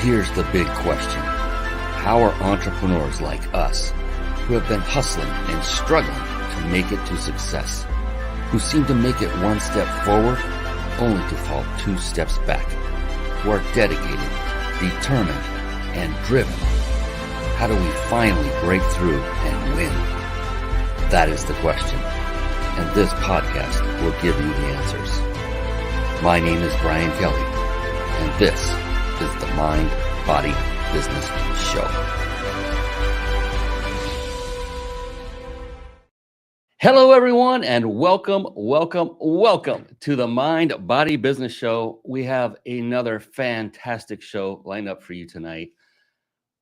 here's the big question. How are entrepreneurs like us, who have been hustling and struggling to make it to success, who seem to make it one step forward only to fall two steps back, who are dedicated, determined, and driven, how do we finally break through and win? That is the question, and this podcast will give you the answers. My name is Brian Kelly, and this is the Mind, Body, Business Show. Hello, everyone, and welcome to the Mind, Body, Business Show. We have another fantastic show lined up for you tonight.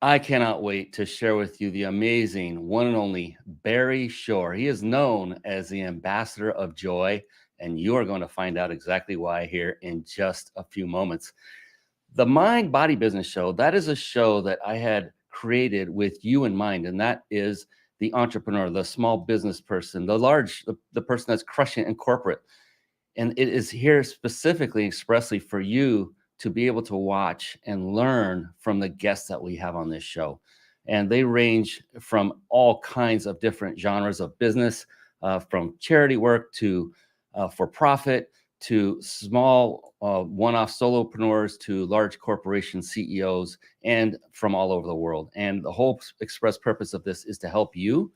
I cannot wait to share with you the amazing one and only Barry Shore. He is known as the Ambassador of Joy, and you are going to find out exactly why here in just a few moments. The Mind, Body, Business Show, that is a show that I had created with you in mind, and that is the entrepreneur, the small business person, the person that's crushing it in corporate. And it is here specifically, expressly for you to be able to watch and learn from the guests that we have on this show. And they range from all kinds of different genres of business, from charity work to for-profit, to small one-off solopreneurs, to large corporation CEOs, and from all over the world. And the whole express purpose of this is to help you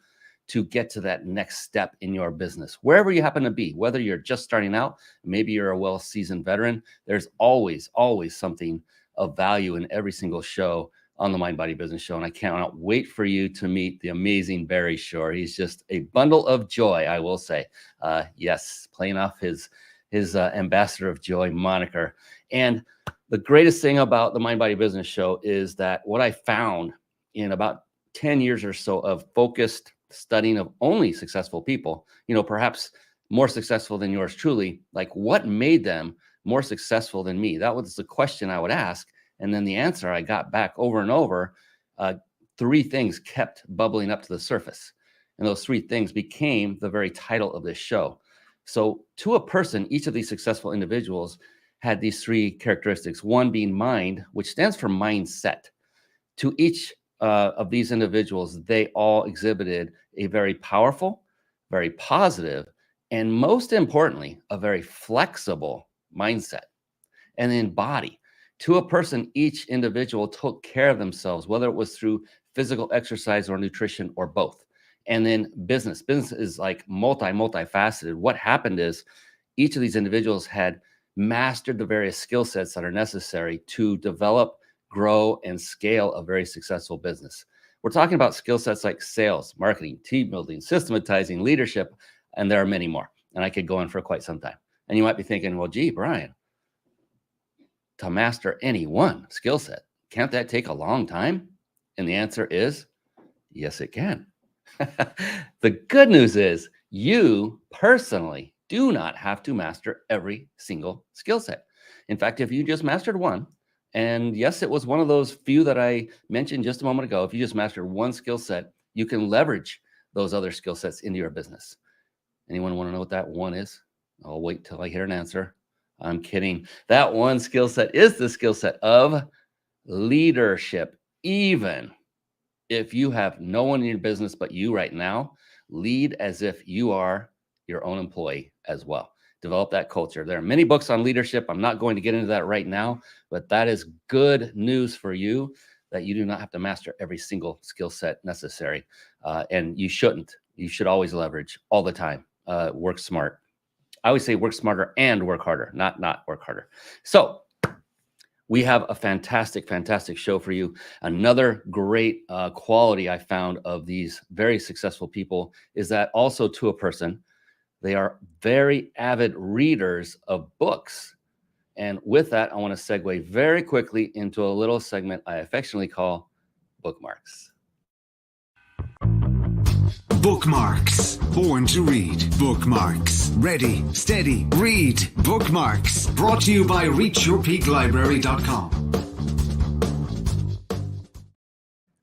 to get to that next step in your business, wherever you happen to be, whether you're just starting out, maybe you're a well-seasoned veteran. There's always something of value in every single show on the Mind, Body, Business Show. And I cannot wait for you to meet the amazing Barry Shore. He's just a bundle of joy, I will say. Yes, playing off his Ambassador of Joy moniker. And the greatest thing about the Mind, Body, Business Show is that what I found in about 10 years or so of focused studying of only successful people, perhaps more successful than yours truly, like what made them more successful than me? That was the question I would ask. And then the answer I got back over and over, three things kept bubbling up to the surface. And those three things became the very title of this show. So to a person, each of these successful individuals had these three characteristics, one being mind, which stands for mindset. To each of these individuals, they all exhibited a very powerful, very positive, and most importantly, a very flexible mindset. And then body. To a person, each individual took care of themselves, whether it was through physical exercise or nutrition or both. And then business. Business is like multifaceted. What happened is each of these individuals had mastered the various skill sets that are necessary to develop, grow, and scale a very successful business. We're talking about skill sets like sales, marketing, team building, systematizing, leadership, and there are many more. And I could go on for quite some time. And you might be thinking, well, gee, Brian, to master any one skill set, can't that take a long time? And the answer is, yes, it can. The good news is you personally do not have to master every single skill set. In fact, if you just mastered one, and yes, it was one of those few that I mentioned just a moment ago, if you just mastered one skill set, you can leverage those other skill sets into your business. Anyone want to know what that one is? I'll wait till I hear an answer. I'm kidding. That one skill set is the skill set of leadership. Even if you have no one in your business but you right now, lead as if you are your own employee as well. Develop that culture. There are many books on leadership. I'm not going to get into that right now, but that is good news for you that you do not have to master every single skill set necessary. And you shouldn't. You should always leverage all the time. Work smart. I always say work smarter and work harder, not work harder. So we have a fantastic show for you. Another great quality I found of these very successful people is that also to a person, they are very avid readers of books. And with that, I want to segue very quickly into a little segment I affectionately call Bookmarks. Bookmarks. Born to read. Bookmarks. Ready, steady, read. Bookmarks. Brought to you by reachyourpeaklibrary.com.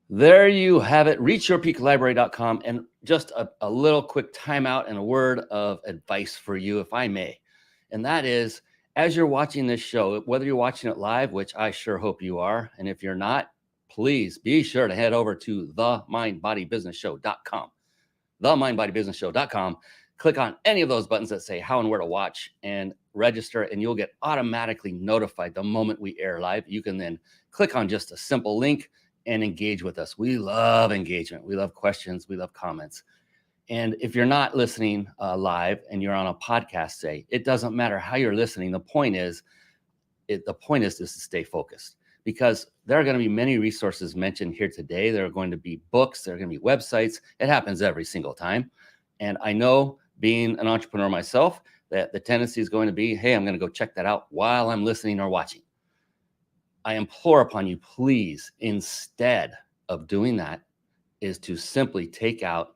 There you have it, reachyourpeaklibrary.com. And just a little quick timeout and a word of advice for you, if I may. And that is, As you're watching this show, whether you're watching it live, which I sure hope you are, and if you're not, please be sure to head over to themindbodybusinessshow.com. Themindbodybusinessshow.com. Click on any of those buttons that say how and where to watch and register, and you'll get automatically notified the moment we air live. You can then click on just a simple link and engage with us. We love engagement. We love questions. We love comments. And if you're not listening live and you're on a podcast, say, it doesn't matter how you're listening. The point is just to stay focused, because there are going to be many resources mentioned here today. There are going to be books. There are going to be websites. It happens every single time. And I know, being an entrepreneur myself, that the tendency is going to be, hey, I'm going to go check that out while I'm listening or watching. I implore upon you, please, instead of doing that, is to simply take out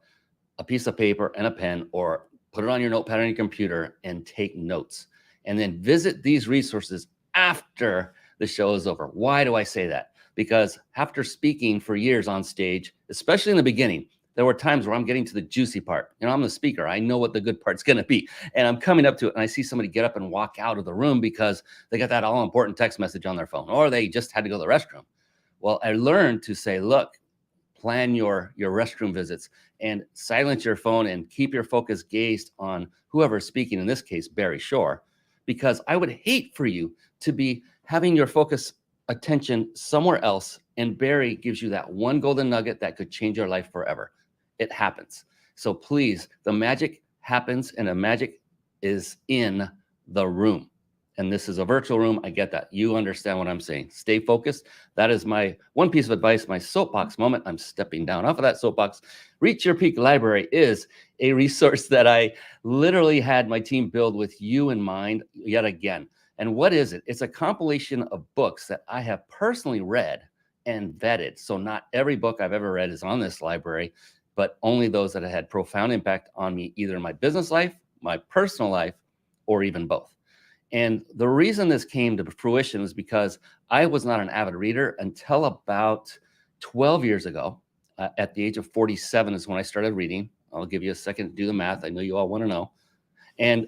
a piece of paper and a pen, or put it on your notepad on your computer and take notes, and then visit these resources after the show is over. Why do I say that? Because after speaking for years on stage, especially in the beginning, there were times where I'm getting to the juicy part. I'm the speaker. I know what the good part's going to be. And I'm coming up to it, and I see somebody get up and walk out of the room because they got that all important text message on their phone, or they just had to go to the restroom. Well, I learned to say, look, plan your restroom visits and silence your phone and keep your focus gazed on whoever's speaking, in this case, Barry Shore, because I would hate for you to be having your focus attention somewhere else, and Barry gives you that one golden nugget that could change your life forever. It happens. So please, the magic happens, and the magic is in the room. And this is a virtual room. I get that. You understand what I'm saying. Stay focused. That is my one piece of advice, my soapbox moment. I'm stepping down off of that soapbox. Reach Your Peak Library is a resource that I literally had my team build with you in mind yet again. And what is it? It's a compilation of books that I have personally read and vetted. So not every book I've ever read is on this library, but only those that have had profound impact on me, either in my business life, my personal life, or even both. And the reason this came to fruition was because I was not an avid reader until about 12 years ago. At the age of 47 is when I started reading. I'll give you a second to do the math. I know you all want to know. And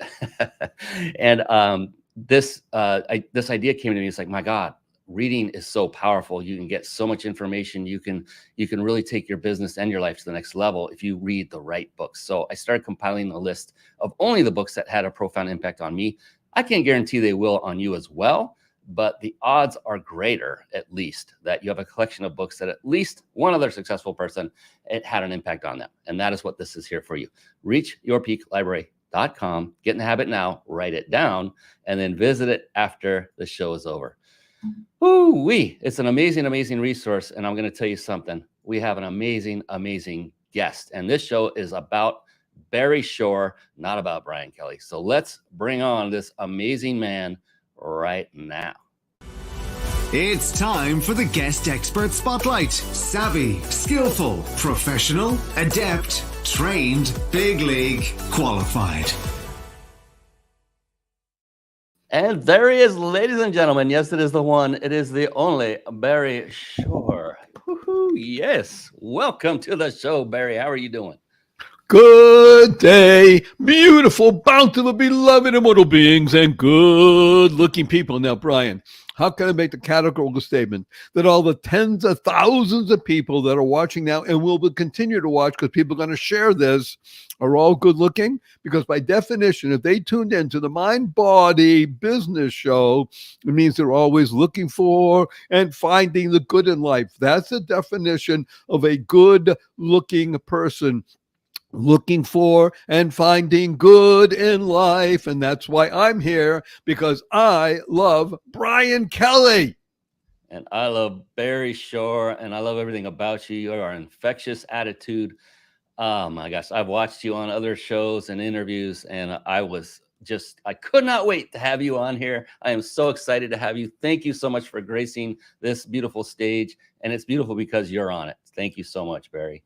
this idea came to me. It's like, my God, reading is so powerful. You can get so much information. You can really take your business and your life to the next level if you read the right books. So I started compiling a list of only the books that had a profound impact on me. I can't guarantee they will on you as well, but the odds are greater, at least, that you have a collection of books that at least one other successful person, it had an impact on them. And that is what this is here for you. ReachYourPeakLibrary.com. Get in the habit now, write it down, and then visit it after the show is over. Ooh-wee. It's an amazing, amazing resource. And I'm going to tell you something. We have an amazing, amazing guest. And this show is about Barry Shore, not about Brian Kelly. So let's bring on this amazing man right now. It's time for the Guest Expert Spotlight. Savvy, skillful, professional, adept, trained, big league, qualified. And there he is, ladies and gentlemen. Yes, it is the one. It is the only Barry Shore. Woo-hoo, yes. Welcome to the show, Barry. How are you doing? Good day, beautiful, bountiful, beloved immortal beings, and good-looking people. Now, Brian, how can I make the categorical statement that all the tens of thousands of people that are watching now and will continue to watch, because people are going to share this, are all good-looking? Because by definition, if they tuned into the Mind Body Business Show, it means they're always looking for and finding the good in life. That's the definition of a good-looking person. Looking for and finding good in life. And that's why I'm here, because I love Brian Kelly. And I love Barry Shore, and I love everything about you. Your infectious attitude. Oh my gosh, I've watched you on other shows and interviews, and I could not wait to have you on here. I am so excited to have you. Thank you so much for gracing this beautiful stage. And it's beautiful because you're on it. Thank you so much, Barry.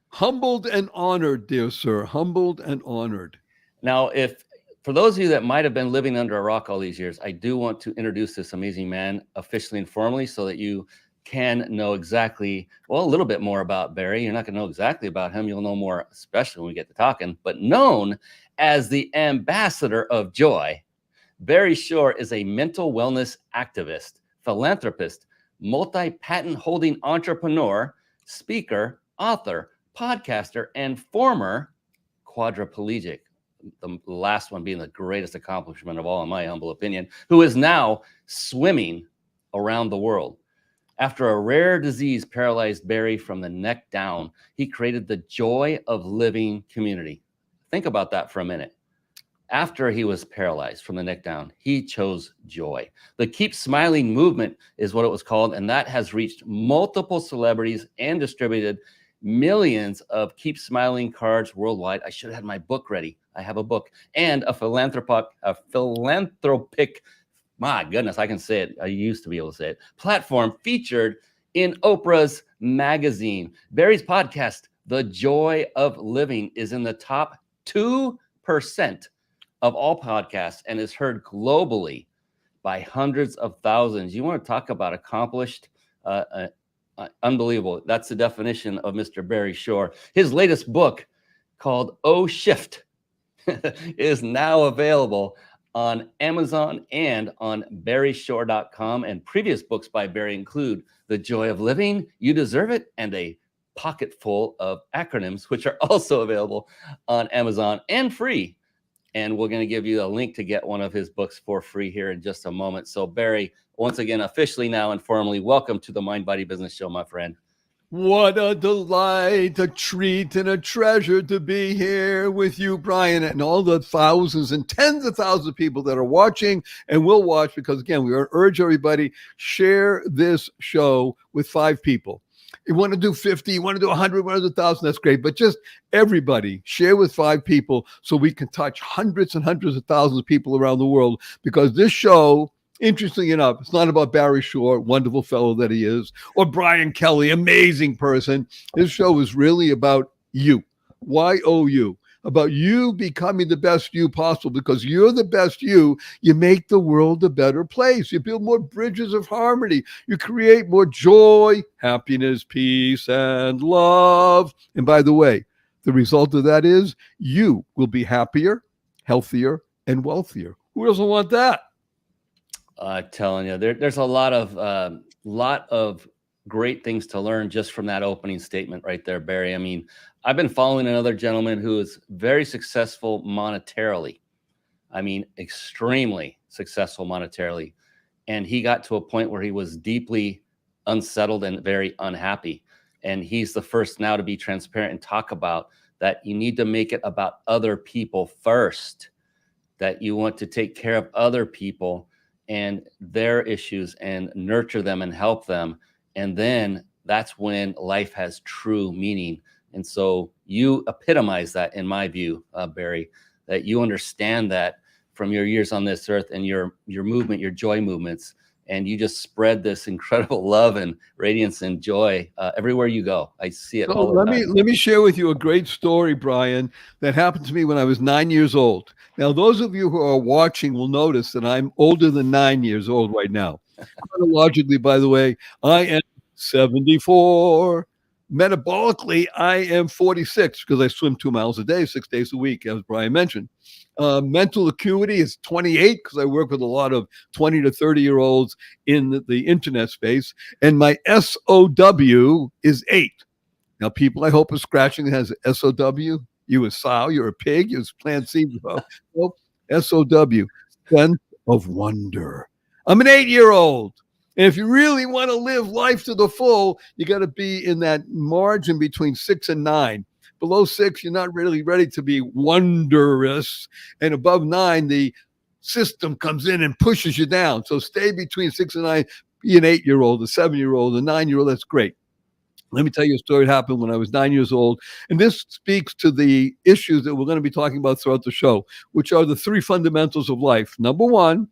Humbled and honored, dear sir. Humbled and honored. Now, for those of you that might have been living under a rock all these years, I do want to introduce this amazing man officially and formally so that you can know exactly, a little bit more about Barry. You're not going to know exactly about him. You'll know more, especially when we get to talking, but known as the ambassador of joy, Barry Shore is a mental wellness activist, philanthropist, multi-patent holding entrepreneur, speaker, author, podcaster, and former quadriplegic. The last one being the greatest accomplishment of all, in my humble opinion, who is now swimming around the world. After a rare disease paralyzed Barry from the neck down, he created the Joy of Living community. Think about that for a minute. After he was paralyzed from the neck down, he chose joy. The Keep Smiling movement is what it was called, and that has reached multiple celebrities and distributed millions of Keep Smiling cards worldwide. I should have had my book ready. I have a book and a philanthropic, my goodness, I can say it. I used to be able to say it. Platform featured in Oprah's magazine. Barry's podcast, The Joy of Living, is in the top 2% of all podcasts and is heard globally by hundreds of thousands. You want to talk about accomplished, unbelievable. That's the definition of Mr. Barry Shore. His latest book, called Oh Shift, is now available on Amazon and on barryshore.com. And previous books by Barry include The Joy of Living, You Deserve It, and a pocket full of acronyms, which are also available on Amazon and free. And we're going to give you a link to get one of his books for free here in just a moment. So Barry, once again, officially now and formally, welcome to the Mind Body Business Show, my friend. What a delight, a treat, and a treasure to be here with you, Brian, and all the thousands and tens of thousands of people that are watching and will watch, because, again, we urge everybody, share this show with 5 people. You want to do 50, you want to do 100, 100,000, that's great. But just everybody share with 5 people so we can touch hundreds and hundreds of thousands of people around the world, because this show, interestingly enough, it's not about Barry Shore, wonderful fellow that he is, or Brian Kelly, amazing person. This show is really about you, Y-O-U, about you becoming the best you possible, because you're the best you. You make the world a better place. You build more bridges of harmony. You create more joy, happiness, peace, and love. And by the way, the result of that is you will be happier, healthier, and wealthier. Who doesn't want that? Telling you, there's a lot of great things to learn just from that opening statement right there, Barry. I mean, I've been following another gentleman who is very successful monetarily. I mean, extremely successful monetarily. And he got to a point where he was deeply unsettled and very unhappy. And he's the first now to be transparent and talk about that you need to make it about other people first, that you want to take care of other people and their issues and nurture them and help them. And then that's when life has true meaning. And so you epitomize that, in my view, Barry, that you understand that from your years on this earth and your movement, your joy movements, and you just spread this incredible love and radiance and joy everywhere you go. I see it all the time. Let me share with you a great story, Brian, that happened to me when I was 9 years old. Now, those of you who are watching will notice that I'm older than 9 years old right now. Chronologically, by the way, I am 74. Metabolically, I am 46 because I swim 2 miles a day, 6 days a week, as Brian mentioned. Mental acuity is 28 because I work with a lot of 20 to 30-year-olds in the internet space. And my SOW is 8. Now, people, I hope, are scratching has SOW. You a sow, you're a pig, you're plant seeds. Well, SOW, sense of wonder. I'm an 8-year-old. And if you really want to live life to the full, you got to be in that margin between 6 and 9. Below 6, you're not really ready to be wondrous. And above 9, the system comes in and pushes you down. So stay between 6 and 9. Be an 8-year-old, a 7-year-old, a 9-year-old. That's great. Let me tell you a story that happened when I was 9 years old. And this speaks to the issues that we're going to be talking about throughout the show, which are the 3 fundamentals of life. Number 1,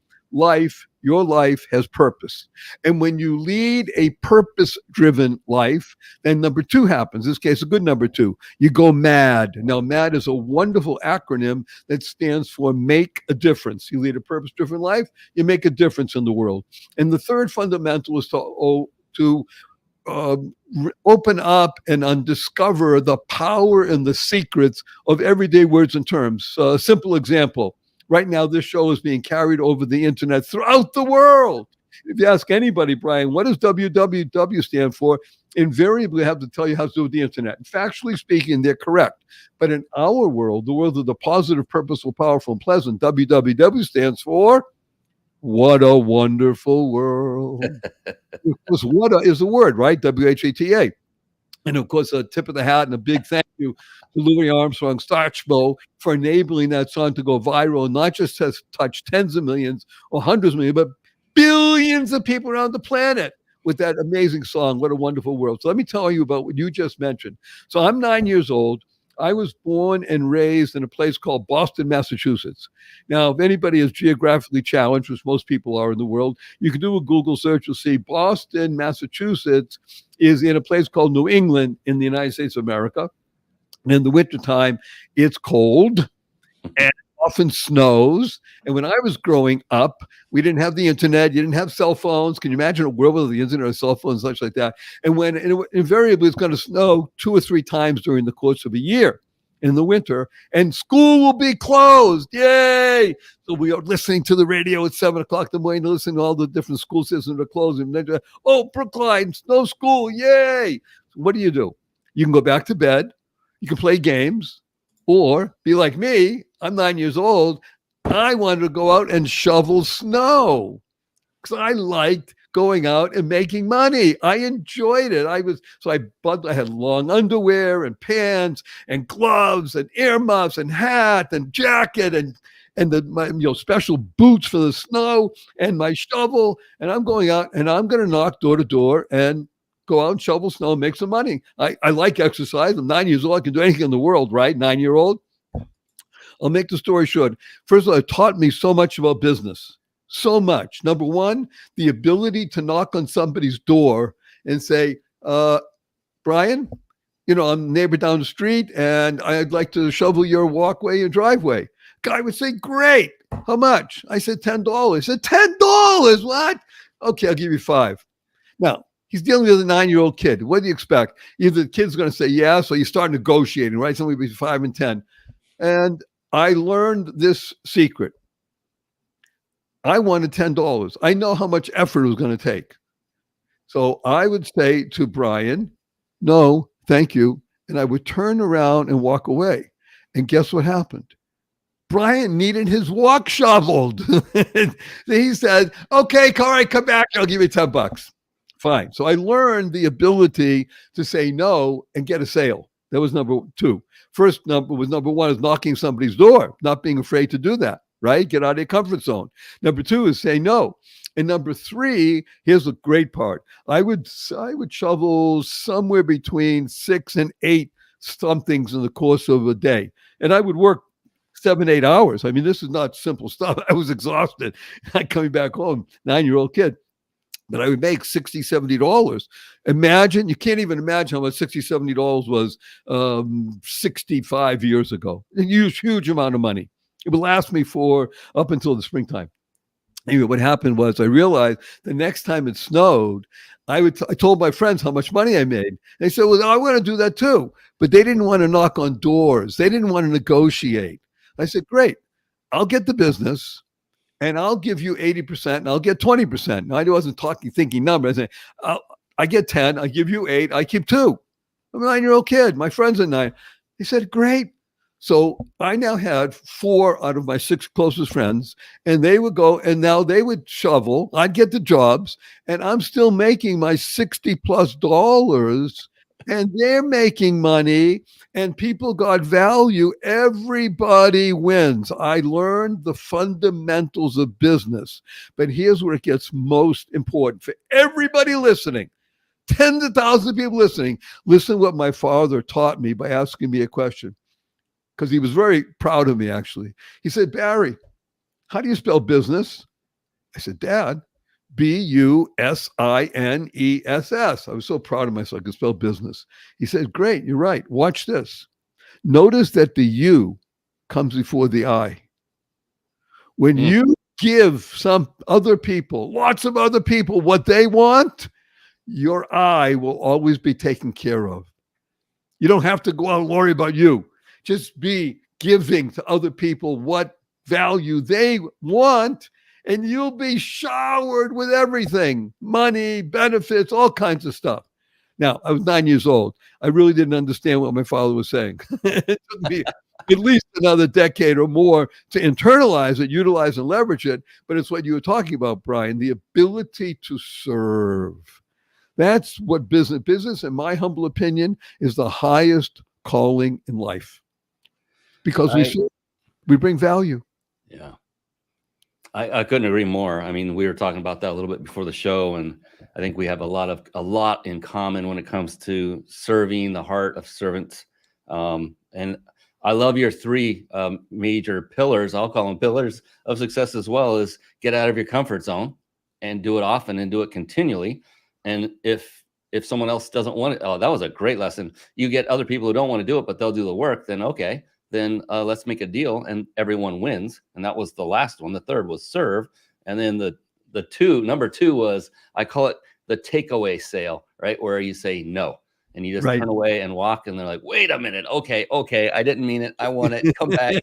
your life has purpose. And when you lead a purpose-driven life, then number 2 happens. In this case, a good number 2. You go MAD. Now, MAD is a wonderful acronym that stands for make a difference. You lead a purpose-driven life, you make a difference in the world. And the 3rd fundamental is to open up and undiscover the power and the secrets of everyday words and terms. A simple example. Right now, this show is being carried over the internet throughout the world. If you ask anybody, Brian, what does WWW stand for? Invariably have to tell you how to do with the internet. And factually speaking, they're correct. But in our world, the world of the positive, purposeful, powerful, and pleasant, WWW stands for what a wonderful world. Because what is the word, right? WHATA. And of course, a tip of the hat and a big thank you to Louis Armstrong Starchmo for enabling that song to go viral and not just has touched tens of millions or hundreds of millions, but billions of people around the planet with that amazing song, What a Wonderful World. So let me tell you about what you just mentioned. So I'm 9 years old. I was born and raised in a place called Boston, Massachusetts. Now, if anybody is geographically challenged, which most people are in the world, you can do a Google search. You'll see Boston, Massachusetts is in a place called New England in the United States of America. And in the wintertime, it's cold and often snows. And when I was growing up, we didn't have the internet. You didn't have cell phones. Can you imagine a world without the internet or cell phones, such like that? And when invariably it's going to snow 2 or 3 times during the course of a year in the winter, and school will be closed. Yay! So we are listening to the radio at 7 o'clock in the morning, listening to all the different school systems are closing. Oh, Brookline, no school. Yay! So what do? You can go back to bed. You can play games. Or be like me, I'm 9 years old. I wanted to go out and shovel snow because I liked going out and making money. I enjoyed it. I had long underwear and pants and gloves and earmuffs and hat and jacket and my special boots for the snow and my shovel. And I'm going out and I'm going to knock door to door and go out and shovel snow and make some money. I like exercise. I'm 9 years old. I can do anything in the world, right? 9-year-old. I'll make the story short. First of all, it taught me so much about business. So much. Number one, the ability to knock on somebody's door and say, Brian, I'm a neighbor down the street and I'd like to shovel your walkway and driveway. Guy would say, great. How much? I said, $10. He said, $10? What? Okay, I'll give you $5. Now, he's dealing with a 9-year-old kid. What do you expect? Either the kid's going to say yes, or you start negotiating, right? Somebody between 5 and 10. And I learned this secret. I wanted $10. I know how much effort it was going to take. So I would say to Brian, no, thank you. And I would turn around and walk away. And guess what happened? Brian needed his walk shoveled. He said, okay, all right, come back. I'll give you $10. Fine. So I learned the ability to say no and get a sale. That was number two. First number one is knocking somebody's door, not being afraid to do that, right? Get out of your comfort zone. Number two is say no. And number three, here's the great part. I would shovel somewhere between 6 and 8 somethings in the course of a day. And I would work 7-8 hours. I mean, this is not simple stuff. I was exhausted. Coming back home, 9-year-old kid. But I would make $60, $70. Imagine, you can't even imagine how much $60, $70 was 65 years ago. A huge amount of money. It would last me for up until the springtime. Anyway, what happened was I realized the next time it snowed, I told my friends how much money I made. They said, well, I want to do that too. But they didn't want to knock on doors. They didn't want to negotiate. I said, great, I'll get the business. And I'll give you 80% and I'll get 20%. Now, I wasn't thinking numbers. I said, I get 10, I give you 8, I keep 2. I'm a 9-year-old kid. My friends are 9. He said, great. So I now had 4 out of my 6 closest friends, and they would go and now they would shovel. I'd get the jobs, and I'm still making my $60+ and they're making money, and people got value. Everybody wins. I learned the fundamentals of business, but here's where it gets most important for everybody listening. Tens of thousands of people listening. Listen what my father taught me by asking me a question, because he was very proud of me, actually. He said, Barry, how do you spell business? I said, Dad, Business. I was so proud of myself I could spell business. He said, great, you're right. Watch this. Notice that the U comes before the I. When you give some other people, lots of other people, what they want, your I will always be taken care of. You don't have to go out and worry about you. Just be giving to other people what value they want, and you'll be showered with everything, money, benefits, all kinds of stuff. Now, I was 9 years old. I really didn't understand what my father was saying. It took me at least another decade or more to internalize it, utilize and leverage it. But it's what you were talking about, Brian, the ability to serve. That's what business, in my humble opinion, is the highest calling in life, because we bring value. Yeah. I couldn't agree more. I mean, we were talking about that a little bit before the show, and I think we have a lot in common when it comes to serving, the heart of servants. And I love your three major pillars. I'll call them pillars of success as well. Is get out of your comfort zone and do it often and do it continually. And if someone else doesn't want it, oh, that was a great lesson. You get other people who don't want to do it, but they'll do the work. Then okay. Then let's make a deal and everyone wins. And that was the last one. The third was serve. And then number two was, I call it the takeaway sale, right? Where you say no and you just turn away and walk. And they're like, wait a minute. Okay. I didn't mean it. I want it. Come back.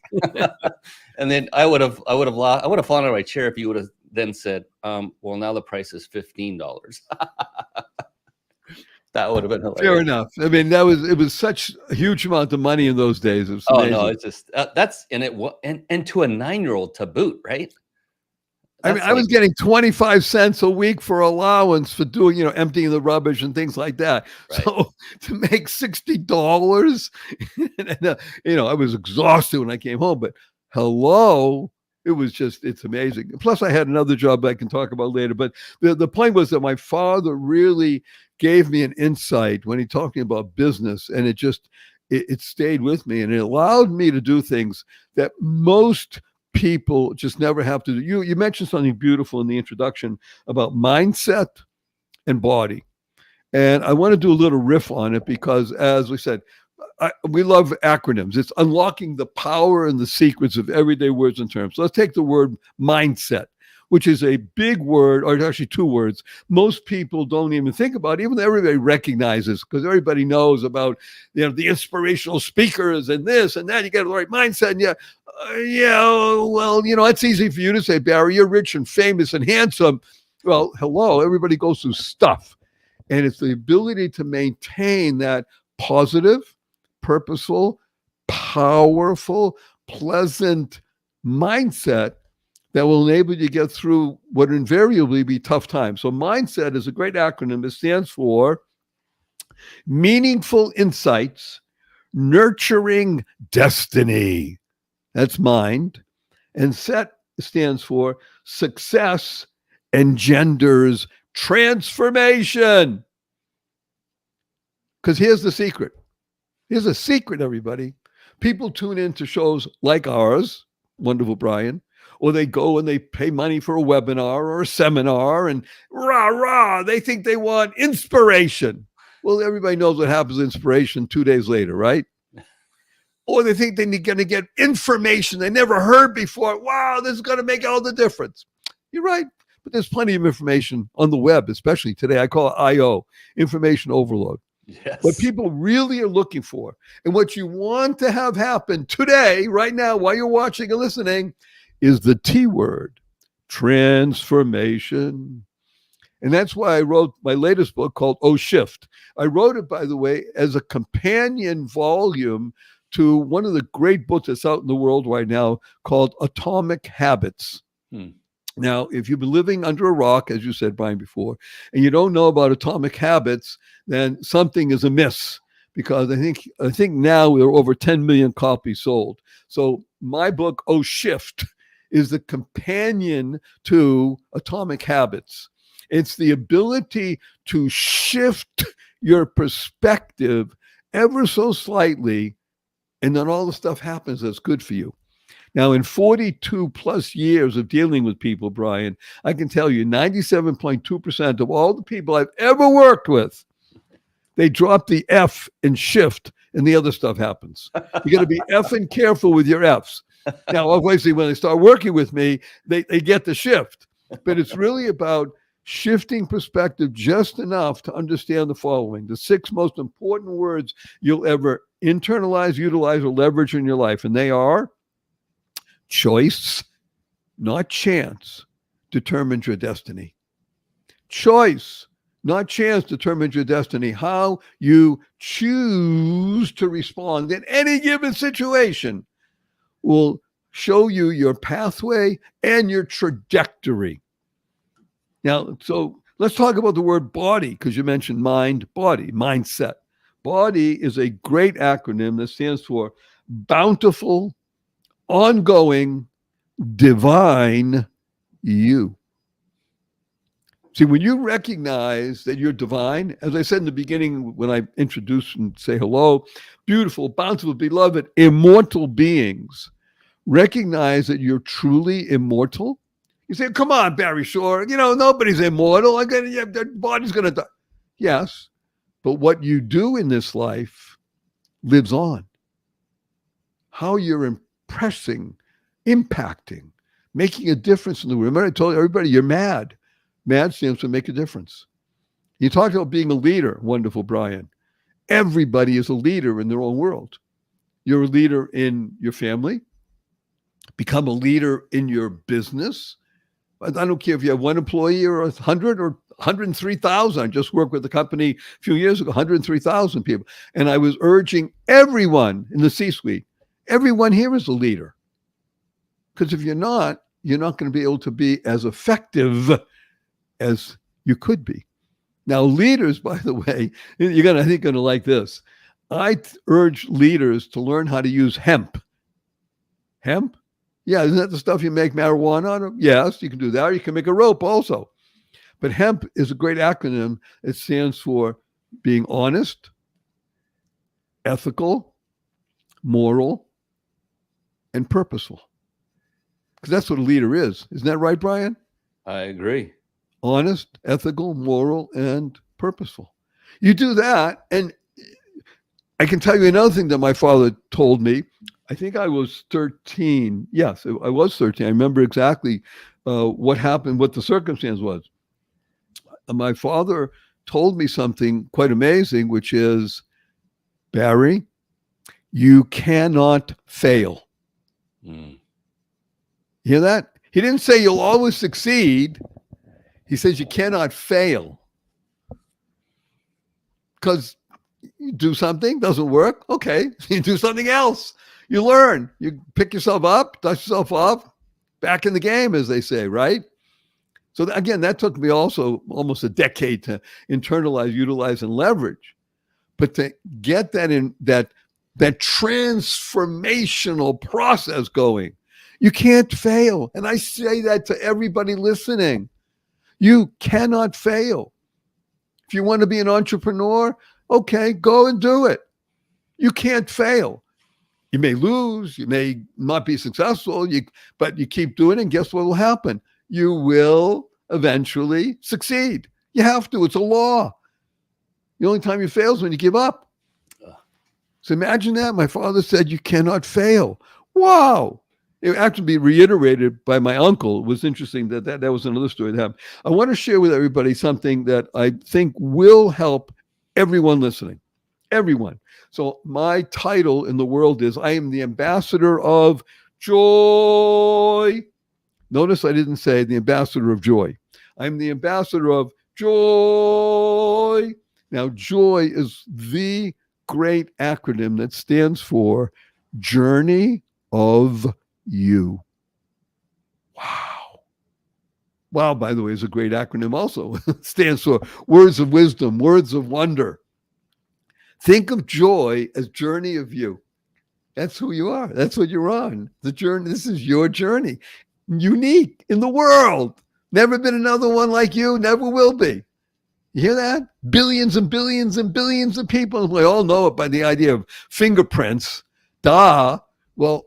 And then I would have fallen out of my chair if you would have then said, well, now the price is $15. That would have been hilarious. Fair enough. I mean, it was such a huge amount of money in those days. It was amazing. No, it's just and to a 9-year-old to boot, right? I was getting 25 cents a week for allowance for doing, emptying the rubbish and things like that. Right. So to make $60, I was exhausted when I came home, but hello, it's amazing. Plus I had another job I can talk about later, but the point was that my father really gave me an insight when he talking about business, and it stayed with me, and it allowed me to do things that most people just never have to do. You mentioned something beautiful in the introduction about mindset and body, and I want to do a little riff on it because, as we said, we love acronyms. It's unlocking the power and the secrets of everyday words and terms. So let's take the word mindset, which is a big word, or actually two words. Most people don't even think about, even though everybody recognizes, because everybody knows about, the inspirational speakers and this and that. You get the right mindset. And it's easy for you to say, Barry, you're rich and famous and handsome. Well, hello, everybody goes through stuff. And it's the ability to maintain that positive, purposeful, powerful, pleasant mindset that will enable you to get through what invariably be tough times. So mindset is a great acronym. It stands for meaningful insights, nurturing destiny. That's mind. And set stands for success engenders transformation. Because here's the secret. Here's a secret, everybody. People tune into shows like ours, wonderful Brian, or they go and they pay money for a webinar or a seminar, and they think they want inspiration. Well, everybody knows what happens to inspiration 2 days later, right? Or they think they're going to get information they never heard before. Wow, this is going to make all the difference. You're right, but there's plenty of information on the web, especially today. I call it I.O., information overload. Yes. What people really are looking for, and what you want to have happen today, right now, while you're watching and listening, is the T word, transformation. And that's why I wrote my latest book called Oh Shift. I wrote it, by the way, as a companion volume to one of the great books that's out in the world right now called Atomic Habits. Now, if you've been living under a rock, as you said, Brian, before, and you don't know about atomic habits, then something is amiss, because I think now there are over 10 million copies sold. So my book, Oh Shift, is the companion to Atomic Habits. It's the ability to shift your perspective ever so slightly, and then all the stuff happens that's good for you. Now, in 42 plus years of dealing with people, Brian, I can tell you 97.2% of all the people I've ever worked with, they drop the F in shift and the other stuff happens. You got to be effing careful with your Fs. Now, obviously, when they start working with me, they get the shift. But it's really about shifting perspective just enough to understand the following: the 6 most important words you'll ever internalize, utilize, or leverage in your life. And they are Choice, not chance, determines your destiny. Choice, not chance, determines your destiny. How you choose to respond in any given situation will show you your pathway and your trajectory. Now, so let's talk about the word body, because you mentioned mind, body, mindset. Body is a great acronym that stands for bountiful, ongoing, divine you. See, when you recognize that you're divine, as I said in the beginning when I introduce and say hello, beautiful, bountiful, beloved, immortal beings, recognize that you're truly immortal. You say, come on, Barry Shore, nobody's immortal. Their body's going to die. Yes, but what you do in this life lives on. How you're impressing, impacting, making a difference in the world. Remember, I told everybody you're mad. Mad stands for make a difference. You talk about being a leader, wonderful Brian. Everybody is a leader in their own world. You're a leader in your family. Become a leader in your business. I don't care if you have one employee or 100 or 103,000. I just worked with a company a few years ago, 103,000 people. And I was urging everyone in the C-suite, everyone here is a leader. Because if you're not going to be able to be as effective as you could be. Now, leaders, by the way, you're going to like this. I urge leaders to learn how to use hemp. Hemp? Yeah, isn't that the stuff you make marijuana out of? Yes, you can do that. Or you can make a rope also. But hemp is a great acronym. It stands for being honest, ethical, moral, and purposeful. Because that's what a leader is. Isn't that right, Brian? I agree. Honest, ethical, moral, and purposeful. You do that, and I can tell you another thing that my father told me. I think I was 13. Yes, I was 13. I remember exactly what happened, what the circumstance was. My father told me something quite amazing, which is, Barry, you cannot fail. You hear that? He didn't say you'll always succeed. He says you cannot fail. Because you do something, doesn't work. Okay, you do something else. You learn. You pick yourself up, dust yourself off, back in the game, as they say, right? So again, that took me also almost a decade to internalize, utilize, and leverage. But to get that in that transformational process going, you can't fail. And I say that to everybody listening. You cannot fail. If you want to be an entrepreneur, okay, go and do it. You can't fail. You may lose, you may not be successful, but you keep doing it, and guess what will happen? You will eventually succeed. You have to. It's a law. The only time you fail is when you give up. So imagine that. My father said, you cannot fail. Wow. It actually be reiterated by my uncle. It was interesting that was another story that happened. I want to share with everybody something that I think will help everyone listening. Everyone. So my title in the world is, I am the ambassador of joy. Notice I didn't say the ambassador of joy. I'm the ambassador of joy. Now, joy is the great acronym that stands for Journey of You. Wow. Wow, by the way, is a great acronym also. It stands for words of wisdom, words of wonder. Think of joy as journey of you. That's who you are. That's what you're on. The journey. This is your journey. Unique in the world. Never been another one like you. Never will be. You hear that? Billions and billions and billions of people. We all know it by the idea of fingerprints. Well,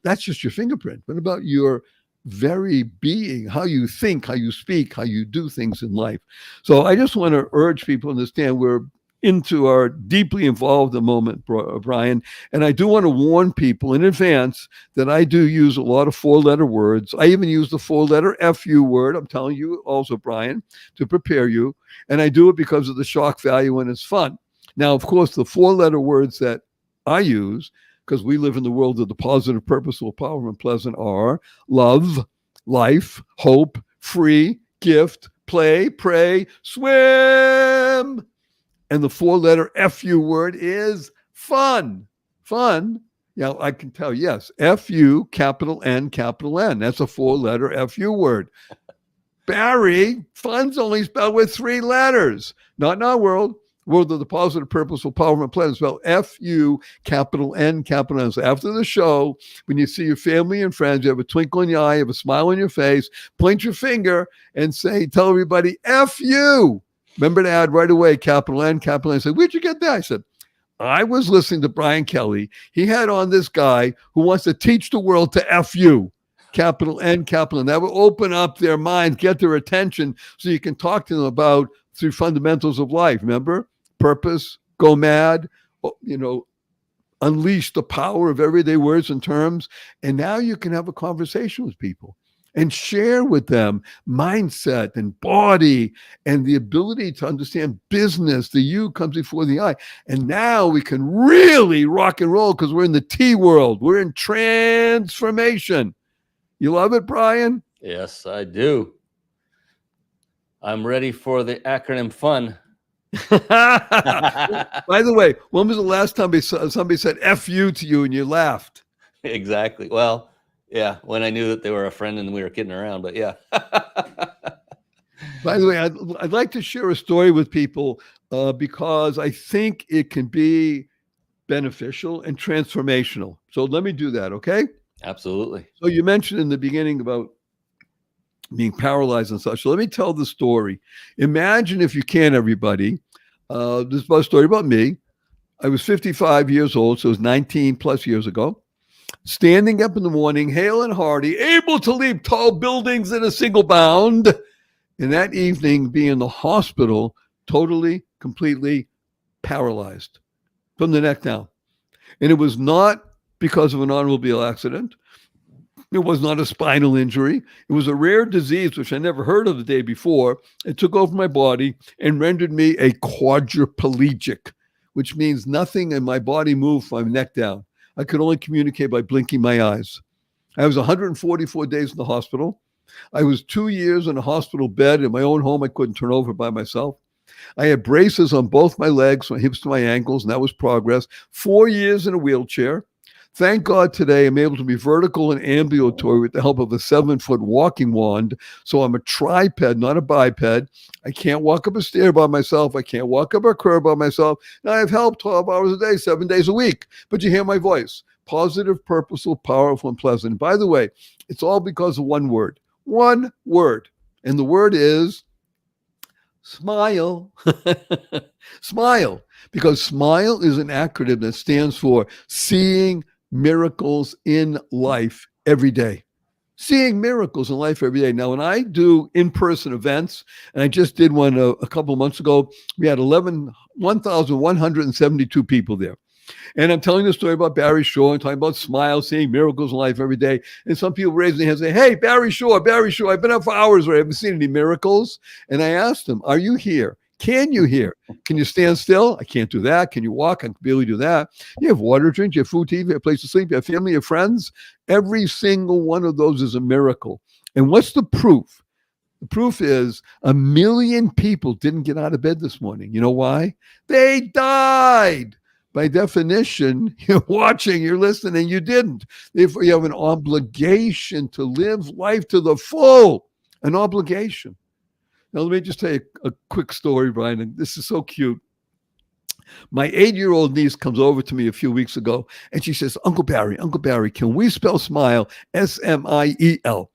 that's just your fingerprint. What about your very being, how you think, how you speak, how you do things in life? So I just want to urge people to understand we're into our deeply involved moment, Brian. And I do want to warn people in advance that I do use a lot of 4-letter words. I even use the 4-letter FU word. I'm telling you also, Brian, to prepare you. And I do it because of the shock value and it's fun. Now, of course, the 4-letter words that I use because we live in the world of the positive, purposeful, powerful, and pleasant, are love, life, hope, free, gift, play, pray, swim. And the 4-letter FU word is fun. Fun. Yeah, I can tell, yes. FU, capital N, capital N. That's a 4-letter FU word. Barry, fun's only spelled with 3 letters. Not in our world. World of the positive, purposeful, powerful, and pleasant. Spelled FU, capital N, capital N. So after the show, when you see your family and friends, you have a twinkle in your eye, you have a smile on your face, point your finger and say, tell everybody, FU. Remember to add right away, capital N, capital N. I said, where'd you get that? I said, I was listening to Brian Kelly. He had on this guy who wants to teach the world to FU. Capital N, capital N. That will open up their mind, get their attention, so you can talk to them about 3 fundamentals of life. Remember? Purpose, go mad, unleash the power of everyday words and terms. And now you can have a conversation with people and share with them mindset and body and the ability to understand business. The U comes before the I. And now we can really rock and roll because we're in the T world. We're in transformation. You love it, Brian? Yes, I do. I'm ready for the acronym FUN. By the way, when was the last time somebody said FU to you and you laughed? Exactly. Well, yeah, when I knew that they were a friend and we were kidding around, but yeah. By the way, I'd like to share a story with people because I think it can be beneficial and transformational. So let me do that, okay? Absolutely. So you mentioned in the beginning about being paralyzed and such. So let me tell the story. Imagine, if you can, everybody, this is a story about me. I was 55 years old, so it was 19 plus years ago. Standing up in the morning, hale and hearty, able to leap tall buildings in a single bound. And that evening, being in the hospital, totally, completely paralyzed from the neck down. And it was not because of an automobile accident. It was not a spinal injury. It was a rare disease, which I never heard of the day before. It took over my body and rendered me a quadriplegic, which means nothing in my body moved from my neck down. I could only communicate by blinking my eyes. I was 144 days in the hospital. I was 2 years in a hospital bed in my own home. I couldn't turn over by myself. I had braces on both my legs, my hips to my ankles, and that was progress. 4 years in a wheelchair. Thank God today I'm able to be vertical and ambulatory with the help of a 7-foot walking wand. So I'm a triped, not a biped. I can't walk up a stair by myself. I can't walk up a curb by myself. Now I have help 12 hours a day, 7 days a week. But you hear my voice. Positive, purposeful, powerful, and pleasant. By the way, it's all because of one word. One word. And the word is smile. Smile. Because SMILE is an acronym that stands for seeing miracles in life every day. Seeing miracles in life every day. Now, when I do in-person events, and I just did one a couple of months ago, we had 1,172 people there. And I'm telling the story about Barry Shore and talking about SMILE, seeing miracles in life every day. And some people raise their hands and say, hey, Barry Shore, I've been up for hours already. I haven't seen any miracles. And I asked them, are you here? Can you hear? Can you stand still? I can't do that. Can you walk? I can barely do that. You have water to drink, you have food to eat, you have a place to sleep, you have family, you have friends. Every single one of those is a miracle. And what's the proof? The proof is 1 million people didn't get out of bed this morning. You know why? They died. By definition, you're watching, you're listening, you didn't. If you have an obligation to live life to the full, an obligation. Now, let me just tell you a quick story, Brian, and this is so cute. My 8-year-old niece comes over to me a few weeks ago, and she says, Uncle Barry, can we spell SMILE, S-M-I-E-L?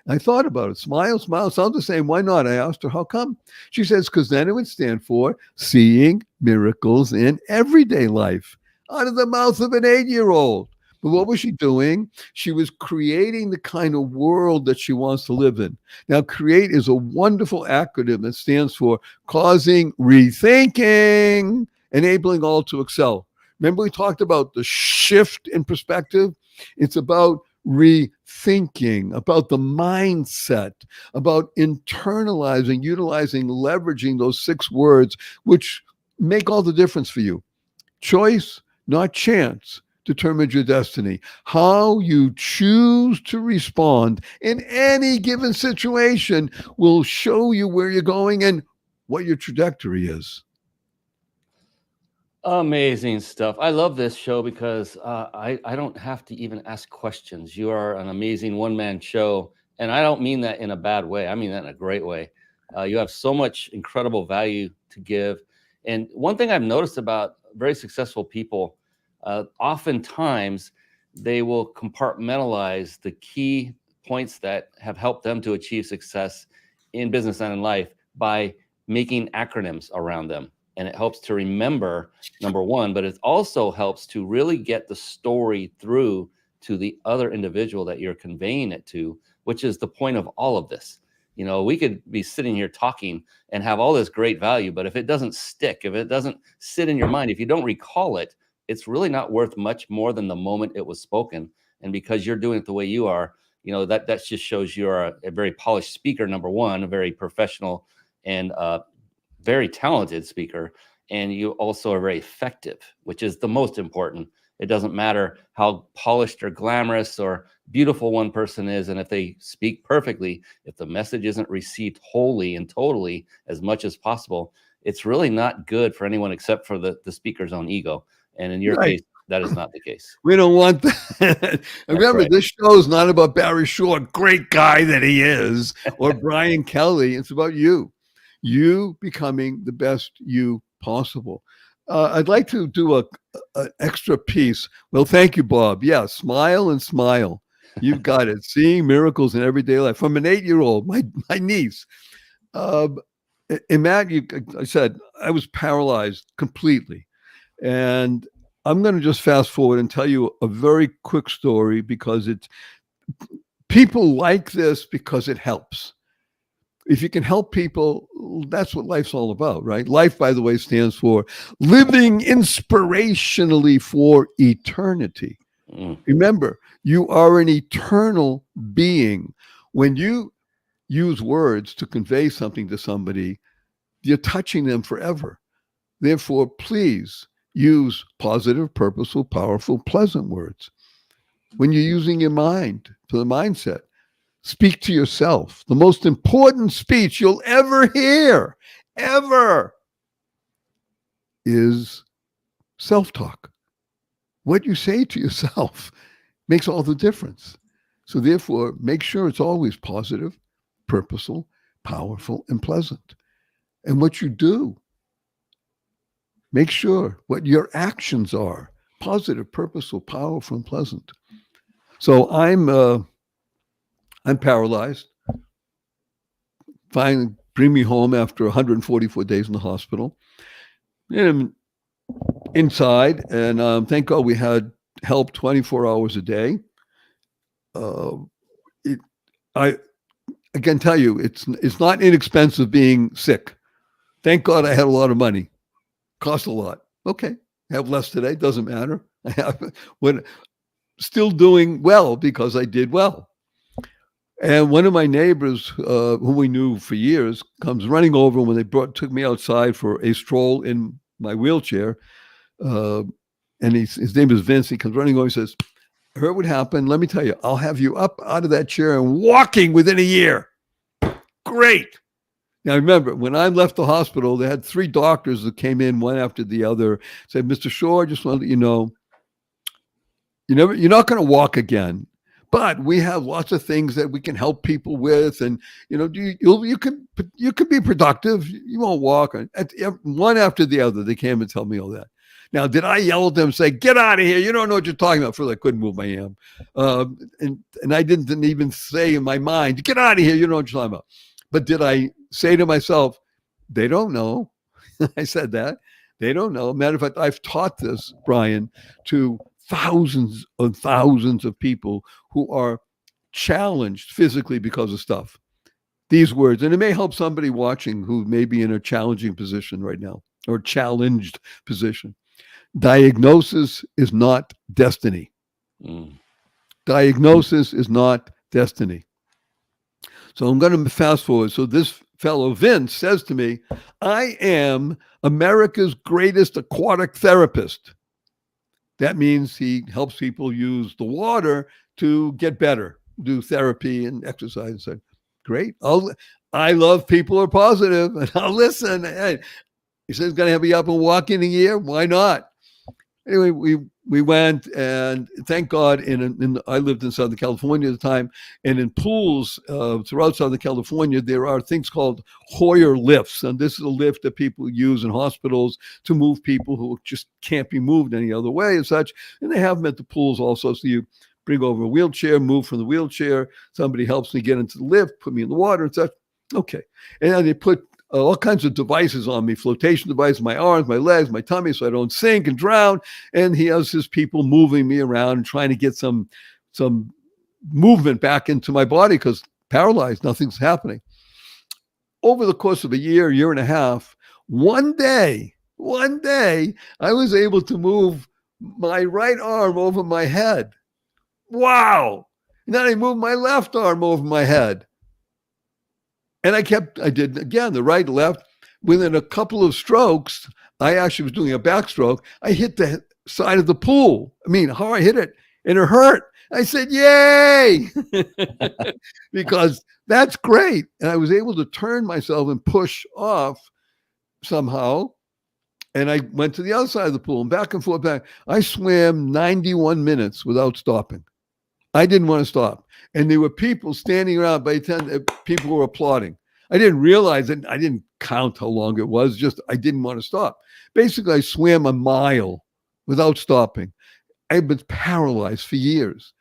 I thought about it. Smile sounds the same. Why not? I asked her, how come? She says, because then it would stand for seeing miracles in everyday life. Out of the mouth of an 8-year-old. But what was she doing? She was creating the kind of world that she wants to live in. Now, CREATE is a wonderful acronym that stands for causing rethinking, enabling all to excel. Remember we talked about the shift in perspective? It's about rethinking, about the mindset, about internalizing, utilizing, leveraging those 6 words, which make all the difference for you. Choice, not chance. determines your destiny. How you choose to respond in any given situation will show you where you're going and what your trajectory is. Amazing stuff. I love this show because I don't have to even ask questions. You are an amazing one-man show, and I don't mean that in a bad way. I mean that in a great way. You have so much incredible value to give. And one thing I've noticed about very successful people, oftentimes they will compartmentalize the key points that have helped them to achieve success in business and in life by making acronyms around them. And it helps to remember, number one, but it also helps to really get the story through to the other individual that you're conveying it to, which is the point of all of this. You know, we could be sitting here talking and have all this great value, but if it doesn't stick, if it doesn't sit in your mind, if you don't recall it, it's really not worth much more than the moment it was spoken. And because you're doing it the way you are, you know, that just shows you're a very polished speaker, number one, a very professional and very talented speaker, and you also are very effective, which is the most important. It doesn't matter how polished or glamorous or beautiful one person is, and if they speak perfectly, if the message isn't received wholly and totally as much as possible, it's really not good for anyone except for the speaker's own ego. And in your case, that is not the case. We don't want that. Remember, right. This show is not about Barry Short, great guy that he is, or Brian Kelly. It's about you. You becoming the best you possible. I'd like to do an extra piece. Well, thank you, Bob. Yeah, smile and smile. You've got it. Seeing miracles in everyday life. From an 8-year-old, my niece. And Matt, I said, I was paralyzed completely. And I'm going to just fast forward and tell you a very quick story because people like this because it helps. If you can help people, that's what life's all about, right? Life, by the way, stands for living inspirationally for eternity. Remember, you are an eternal being. When you use words to convey something to somebody, you're touching them forever. Therefore, please use positive, purposeful, powerful, pleasant words. When you're using your mind for the mindset, speak to yourself. The most important speech you'll ever hear, ever, is self-talk. What you say to yourself makes all the difference. So therefore, make sure it's always positive, purposeful, powerful, and pleasant. And what you do, make sure what your actions are, positive, purposeful, powerful, and pleasant. So I'm paralyzed. Finally, bring me home after 144 days in the hospital. And I'm inside, and thank God we had help 24 hours a day. I can tell you, it's not inexpensive being sick. Thank God I had a lot of money. Cost a lot. Okay, have less today. Doesn't matter. I have still doing well because I did well. And one of my neighbors, who we knew for years, comes running over when they took me outside for a stroll in my wheelchair. And his name is Vince. He comes running over and says, I heard what happened. Let me tell you, I'll have you up out of that chair and walking within a year. Great. Now, remember, when I left the hospital, they had 3 doctors that came in one after the other, said, Mr. Shore, I just want to let you know, you're not going to walk again. But we have lots of things that we can help people with, and you can be productive. You won't walk. One after the other, they came and tell me all that. Now, did I yell at them and say, "Get out of here! You don't know what you're talking about"? For I couldn't move my arm, and I didn't even say in my mind, "Get out of here! You don't know what you're talking about." But did I say to myself, "They don't know"? I said that. They don't know. Matter of fact, I've taught this, Brian, to thousands and thousands of people who are challenged physically because of stuff. These words, and it may help somebody watching who may be in a challenging position right now or challenged position. Diagnosis is not destiny. Diagnosis is not destiny. So I'm going to fast forward. So this fellow, Vince, says to me, I am America's greatest aquatic therapist. That means he helps people use the water to get better, do therapy and exercise. And said, great. I love people who are positive, and I'll listen. Hey, he says he's going to have me up and walk in a year. Why not? Anyway, we went, and thank God, I lived in Southern California at the time, and in pools throughout Southern California, there are things called Hoyer lifts, and this is a lift that people use in hospitals to move people who just can't be moved any other way and such, and they have them at the pools also, so you bring over a wheelchair, move from the wheelchair, somebody helps me get into the lift, put me in the water and such. Okay, and then they put all kinds of devices on me, flotation devices, my arms, my legs, my tummy, so I don't sink and drown. And he has his people moving me around and trying to get some movement back into my body because paralyzed, nothing's happening. Over the course of a year and a half, one day, I was able to move my right arm over my head. Wow. And then I moved my left arm over my head. And I did again, the right, left. Within a couple of strokes, I actually was doing a backstroke. I hit the side of the pool. I mean, how I hit it, and it hurt. I said, yay, because that's great. And I was able to turn myself and push off somehow. And I went to the other side of the pool and back and forth back. I swam 91 minutes without stopping. I didn't want to stop. And there were people standing around. By the time people were applauding. I didn't realize it. I didn't count how long it was. Just I didn't want to stop. Basically, I swam a mile without stopping. I've been paralyzed for years.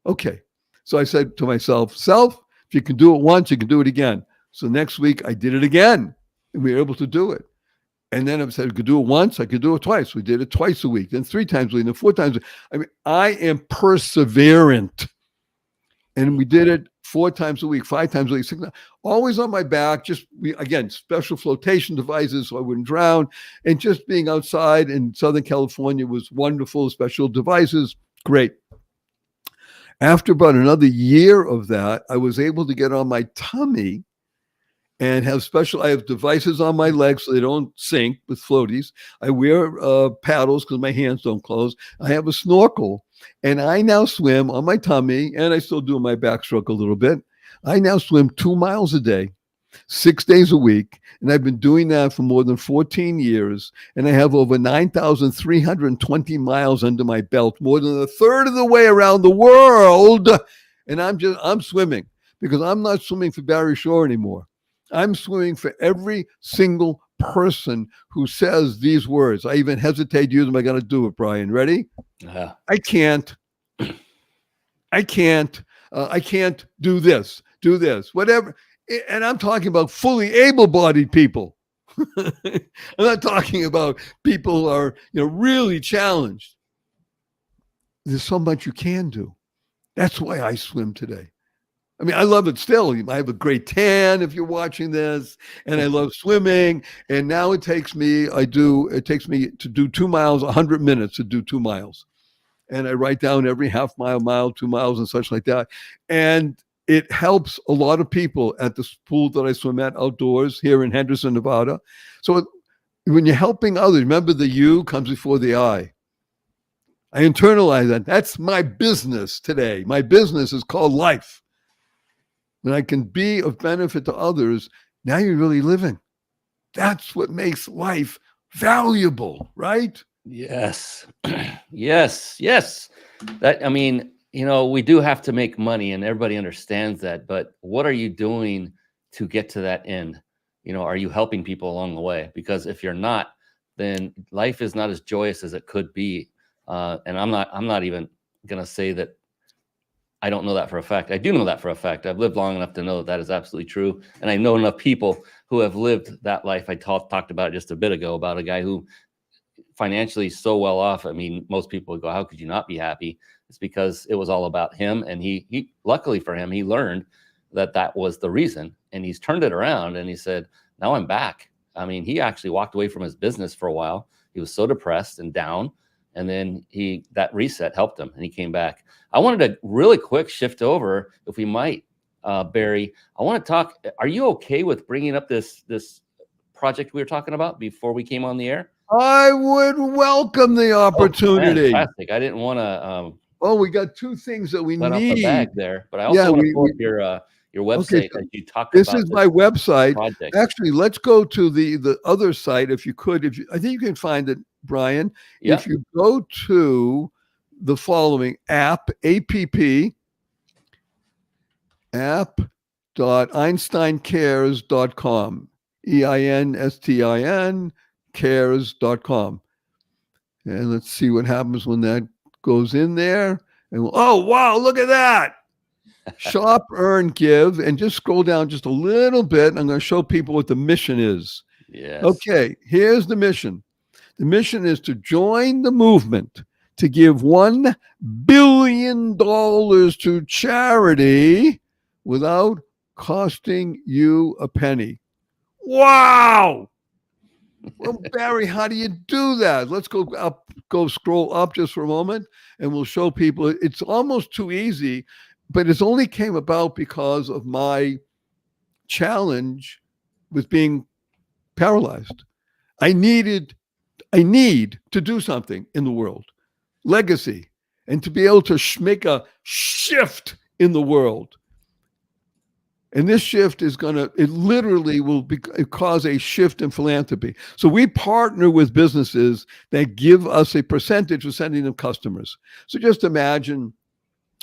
Okay. So I said to myself, if you can do it once, you can do it again. So next week, I did it again. And we were able to do it. And then I said, I could do it once, I could do it twice. We did it twice a week, then 3 times a week, then 4 times a week. I mean, I am perseverant. And we did it 4 times a week, 5 times a week, 6 times, always on my back, again, special flotation devices so I wouldn't drown. And just being outside in Southern California was wonderful, special devices, great. After about another year of that, I was able to get on my tummy and I have devices on my legs so they don't sink with floaties. I wear paddles because my hands don't close. I have a snorkel, and I now swim on my tummy, and I still do my backstroke a little bit. I now swim 2 miles a day, 6 days a week, and I've been doing that for more than 14 years, and I have over 9,320 miles under my belt, more than a third of the way around the world, and I'm swimming because I'm not swimming for Barry Shore anymore. I'm swimming for every single person who says these words. I even hesitate to use them. I got to do it, Brian. Ready? Uh-huh. I can't do this, whatever. And I'm talking about fully able-bodied people. I'm not talking about people who are, really challenged. There's so much you can do. That's why I swim today. I mean, I love it still. I have a great tan if you're watching this, and I love swimming. And now it takes me to do 2 miles, 100 minutes to do 2 miles. And I write down every half mile, 2 miles and such like that. And it helps a lot of people at the pool that I swim at outdoors here in Henderson, Nevada. So when you're helping others, remember the you comes before the I. I internalize that. That's my business today. My business is called life. When I can be of benefit to others, now you're really living. That's what makes life valuable, right? Yes. Yes. We do have to make money, and everybody understands that. But what are you doing to get to that end? Are you helping people along the way? Because if you're not, then life is not as joyous as it could be. And I'm not even going to say that I don't know that for a fact. I do know that for a fact. I've lived long enough to know that is absolutely true. And I know enough people who have lived that life. I talked about it just a bit ago about a guy who financially is so well off. I mean, most people would go, how could you not be happy? It's because it was all about him. And he luckily for him, he learned that was the reason. And he's turned it around and he said, now I'm back. I mean, he actually walked away from his business for a while. He was so depressed and down. And then that reset helped him and he came back. I wanted to really quick shift over, if we might, Barry. I want to talk. Are you okay with bringing up this project we were talking about before we came on the air? I would welcome the Oh, opportunity. fantastic. I didn't want to Oh, we got two things that we let off the need. bag there, but I Yeah, also want to pull we up your okay. website So as you talk this about is this my website. project. Actually, let's go to the other site if you could. If you, I think you can find it, Brian. Yeah. If you go to the following app, app.einsteincares.com, EINSTIN cares.com. And let's see what happens when that goes in there. And oh, wow, look at that. Shop, earn, give, and just scroll down just a little bit. I'm going to show people what the mission is. Yes. Okay, here's the mission. The mission is to join the movement to give $1 billion to charity without costing you a penny. Wow. Well, Barry, how do you do that? Let's go up, go scroll up just for a moment, and we'll show people. It's almost too easy, but it's only came about because of my challenge with being paralyzed. I need to do something in the world, legacy, and to be able to make a shift in the world. And this shift is it literally will cause a shift in philanthropy. So we partner with businesses that give us a percentage for sending them customers. So just imagine,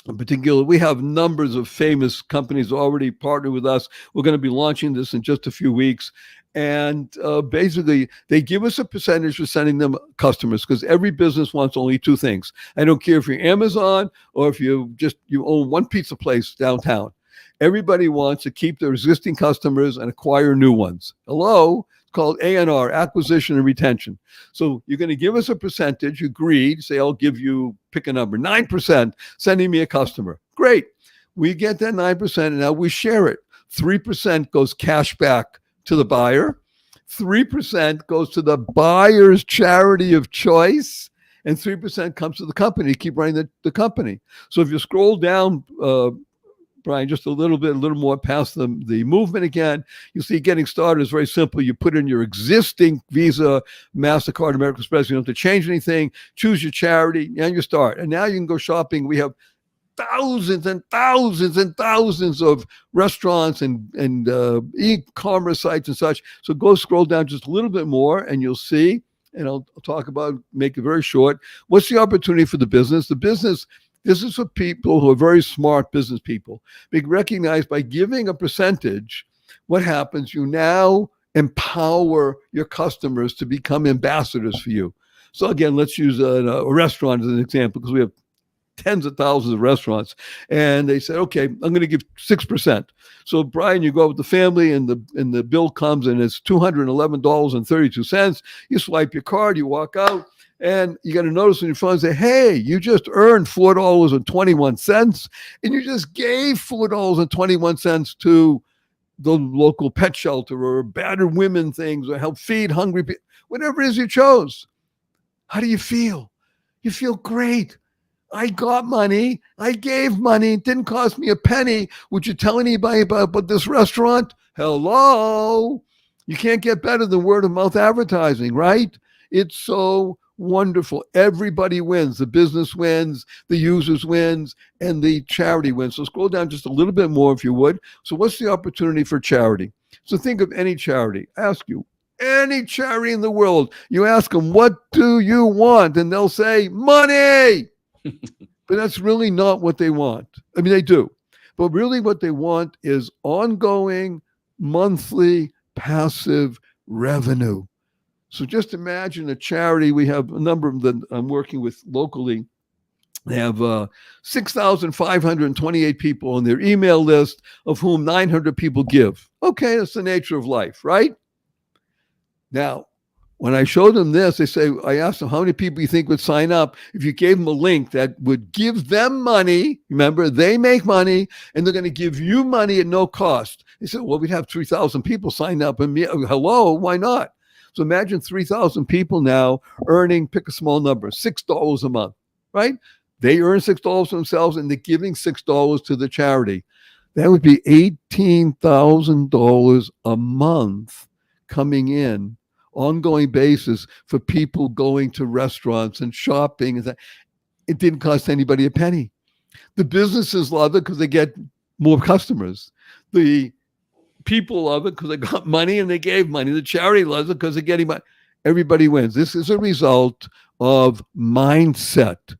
in particular, we have numbers of famous companies already partner with us. We're going to be launching this in just a few weeks. And basically, they give us a percentage for sending them customers because every business wants only two things. I don't care if you're Amazon or if you own one pizza place downtown. Everybody wants to keep their existing customers and acquire new ones. Hello? It's called A&R, acquisition and retention. So you're going to give us a percentage. You agreed. Say, I'll give you, pick a number, 9%, sending me a customer. Great. We get that 9%, and now we share it. 3% goes cash back to the buyer. 3% goes to the buyer's charity of choice. And 3% comes to the company. Keep running the company. So if you scroll down, Brian, just a little more past the movement again, you'll see getting started is very simple. You put in your existing Visa, MasterCard, American Express. You don't have to change anything. Choose your charity, and you start. And now you can go shopping. We have thousands and thousands and thousands of restaurants and e-commerce sites and such. So go scroll down just a little bit more, and you'll see, and I'll talk about, make it very short. What's the opportunity for the business? This is for people who are very smart business people. Being recognized by giving a percentage, what happens? You now empower your customers to become ambassadors for you. So again, let's use a restaurant as an example because we have tens of thousands of restaurants. And they said, okay, I'm going to give 6%. So Brian, you go out with the family and the bill comes and it's $211.32. You swipe your card, you walk out. And you got a notice on your phone and say, hey, you just earned $4.21, and you just gave $4.21 to the local pet shelter or battered women things or help feed hungry people, whatever it is you chose. How do you feel? You feel great. I got money. I gave money. It didn't cost me a penny. Would you tell anybody about this restaurant? Hello? You can't get better than word of mouth advertising, right? It's so wonderful. Everybody wins. The business wins, the users wins, and the charity wins. So scroll down just a little bit more if you would. So what's the opportunity for charity? So think of any charity. Ask you, any charity in the world. You ask them, what do you want? And they'll say, money. But that's really not what they want. I mean, they do. But really what they want is ongoing, monthly, passive revenue. So just imagine a charity. We have a number of them I'm working with locally. They have 6,528 people on their email list, of whom 900 people give. Okay, that's the nature of life, right? Now, when I showed them this, I asked them, how many people you think would sign up if you gave them a link that would give them money? Remember, they make money, and they're going to give you money at no cost. They said, well, we'd have 3,000 people sign up. And hello, why not? So imagine 3,000 people now earning, pick a small number, $6 a month, right? They earn $6 for themselves and they're giving $6 to the charity. That would be $18,000 a month coming in ongoing basis for people going to restaurants and shopping. It didn't cost anybody a penny. The businesses love it because they get more customers. The people love it because they got money and they gave money. The charity loves it because they're getting money. Everybody wins. This is a result of mindset.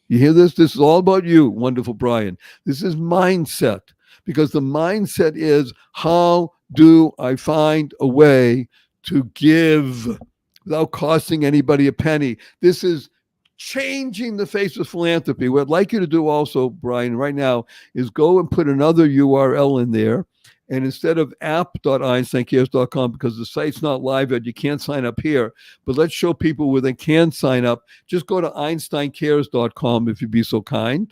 You hear this? This is all about you, wonderful Brian. This is mindset, because the mindset is, how do I find a way to give without costing anybody a penny? This is changing the face of philanthropy. What I'd like you to do also, Brian, right now, is go and put another URL in there. And instead of app.einsteincares.com, because the site's not live yet, you can't sign up here. But let's show people where they can sign up. Just go to einsteincares.com if you'd be so kind.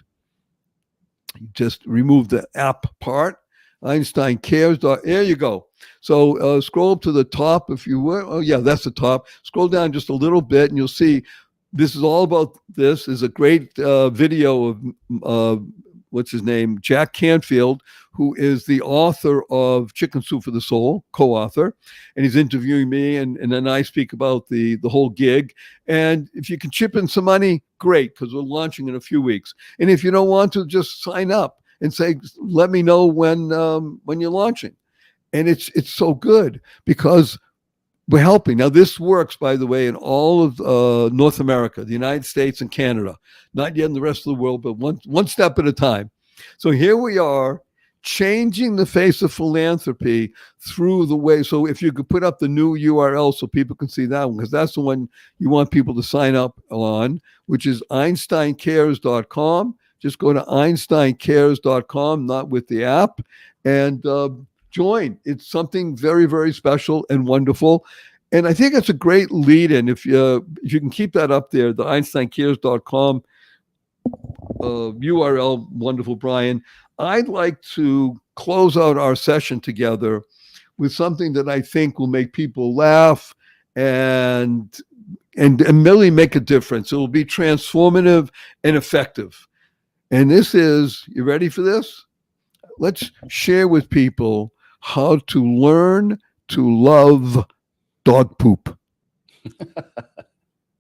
Just remove the app part. Einstein Cares. There you go. So scroll up to the top if you were. Oh, yeah, that's the top. Scroll down just a little bit and you'll see this is all about this. There's a great video of what's his name? Jack Canfield, who is the author of Chicken Soup for the Soul, co-author, and he's interviewing me, and then I speak about the whole gig. And if you can chip in some money, great, because we're launching in a few weeks. And if you don't want to, just sign up and say, let me know when you're launching. And it's so good because we're helping. Now, this works, by the way, in all of North America, the United States and Canada, not yet in the rest of the world, but one step at a time. So here we are, changing the face of philanthropy through the way. So if you could put up the new URL so people can see that one, because that's the one you want people to sign up on, which is einsteincares.com. Just go to einsteincares.com, not with the app, and join. It's something very, very special and wonderful. And I think it's a great lead in. If you can keep that up there, the einsteincares.com URL, wonderful Brian. I'd like to close out our session together with something that I think will make people laugh and really make a difference. It will be transformative and effective. And this is, you ready for this? Let's share with people how to learn to love dog poop.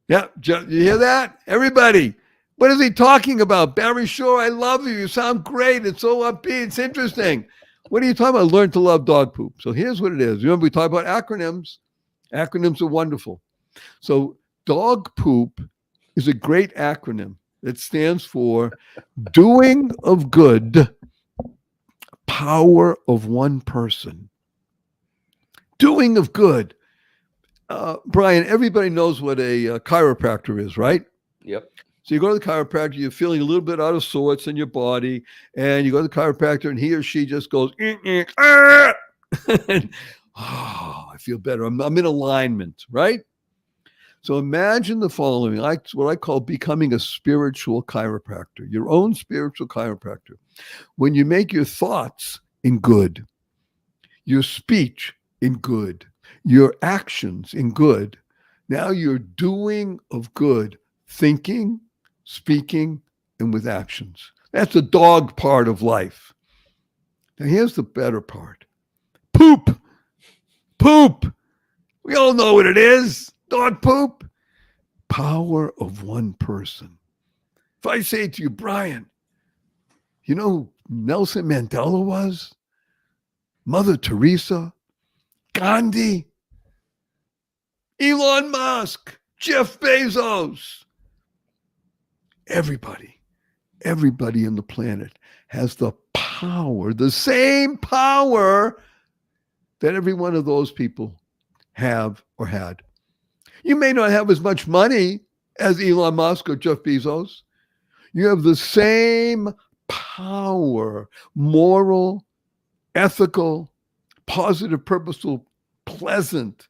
Yeah, you hear that? Everybody, what is he talking about? Barry Shore, I love you. You sound great. It's so upbeat. It's interesting. What are you talking about? Learn to love dog poop. So here's what it is. Remember, we talk about acronyms. Acronyms are wonderful. So dog poop is a great acronym that stands for doing of good, power of one person. Doing of good. Brian, everybody knows what a chiropractor is, right? Yep. So you go to the chiropractor, you're feeling a little bit out of sorts in your body, and you go to the chiropractor, and he or she just goes, ah! And, oh, I feel better. I'm in alignment, right? So imagine the following, what I call becoming a spiritual chiropractor, your own spiritual chiropractor. When you make your thoughts in good, your speech in good, your actions in good, now you're doing of good, thinking, speaking, and with actions. That's the dog part of life. Now here's the better part. Poop. Poop. We all know what it is. Dog poop. Power of one person. If I say to you, Brian, you know who Nelson Mandela was? Mother Teresa? Gandhi? Elon Musk? Jeff Bezos? Everybody in the planet has the power, the same power that every one of those people have or had. You may not have as much money as Elon Musk or Jeff Bezos. You have the same power, moral, ethical, positive, purposeful, pleasant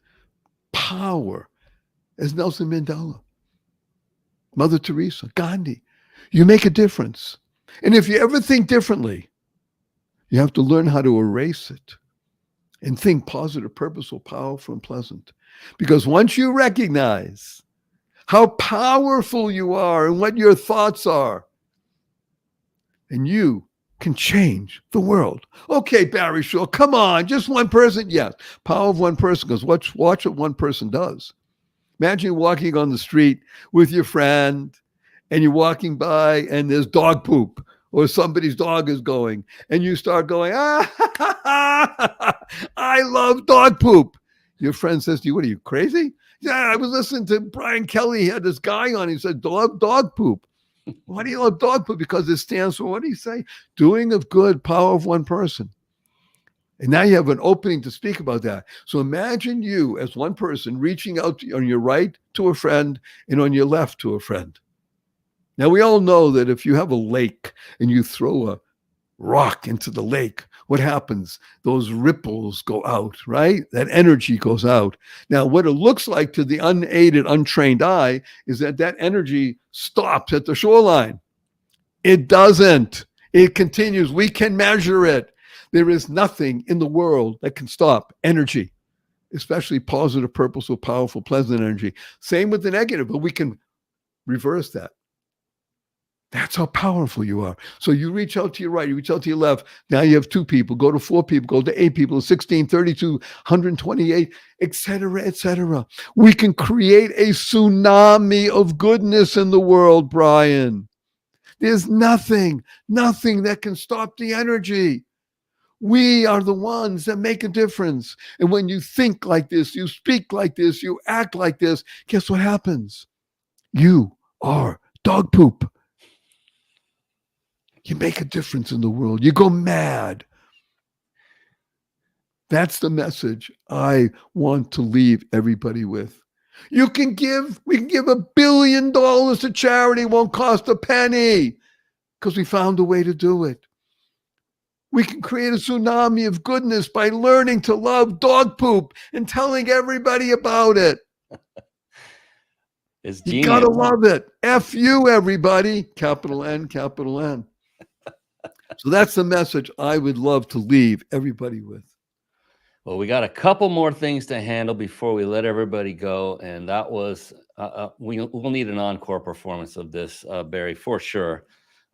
power as Nelson Mandela, Mother Teresa, Gandhi. You make a difference. And if you ever think differently, you have to learn how to erase it and think positive, purposeful, powerful, and pleasant. Because once you recognize how powerful you are and what your thoughts are, and you can change the world. Okay, Barry Shaw, come on, just one person. Yes, power of one person, because watch what one person does. Imagine walking on the street with your friend and you're walking by and there's dog poop or somebody's dog is going and you start going, I love dog poop. Your friend says to you, what are you, crazy? Yeah, I was listening to Brian Kelly. He had this guy on. He said, dog poop. Why do you love dog poop? Because it stands for, what do you say? Doing of good, power of one person. And now you have an opening to speak about that. So imagine you as one person reaching out on your right to a friend and on your left to a friend. Now, we all know that if you have a lake and you throw a rock into the lake, what happens? Those ripples go out, right? That energy goes out. Now, what it looks like to the unaided, untrained eye is that that energy stops at the shoreline. It doesn't. It continues. We can measure it. There is nothing in the world that can stop energy, especially positive, purposeful, powerful, pleasant energy. Same with the negative, but we can reverse that. That's how powerful you are. So you reach out to your right, you reach out to your left. Now you have 2 people, go to 4 people, go to 8 people, 16, 32, 128, etc., etc. We can create a tsunami of goodness in the world, Brian. There's nothing that can stop the energy. We are the ones that make a difference. And when you think like this, you speak like this, you act like this, guess what happens? You are dog poop. You make a difference in the world. You go mad. That's the message I want to leave everybody with. We can give $1 billion to charity. It won't cost a penny because we found a way to do it. We can create a tsunami of goodness by learning to love dog poop and telling everybody about it. It's you got to love it. F you, everybody. Capital N, capital N. So that's the message I would love to leave everybody with. Well, we got a couple more things to handle before we let everybody go. And that was, we'll need an encore performance of this, Barry, for sure.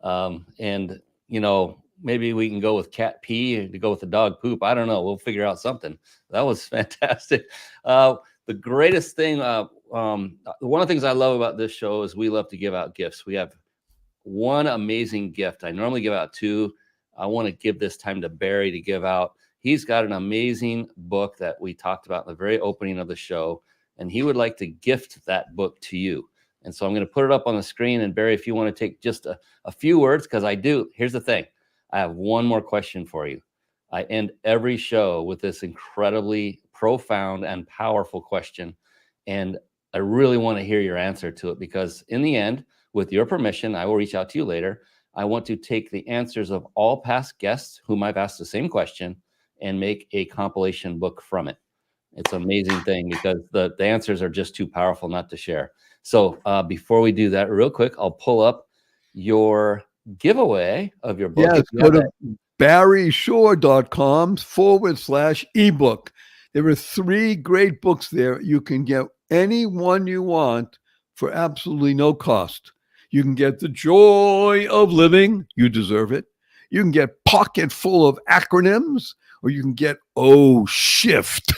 And, you know, maybe we can go with cat pee to go with the dog poop. I don't know. We'll figure out something. That was fantastic. The greatest thing, one of the things I love about this show is we love to give out gifts. We have one amazing gift. I normally give out 2. I want to give this time to Barry to give out. He's got an amazing book that we talked about in the very opening of the show, and he would like to gift that book to you. And so I'm going to put it up on the screen. And Barry, if you want to take just a few words, because I do. Here's the thing. I have one more question for you. I end every show with this incredibly profound and powerful question. And I really want to hear your answer to it, because in the end, with your permission, I will reach out to you later. I want to take the answers of all past guests whom I've asked the same question and make a compilation book from it. It's an amazing thing because the answers are just too powerful not to share. So before we do that, real quick, I'll pull up your giveaway of your book. Yes, go to barryshore.com/ebook. There are 3 great books there. You can get any one you want for absolutely no cost. You can get The Joy of Living. You deserve it. You can get Pocket Full of Acronyms, or you can get Shift.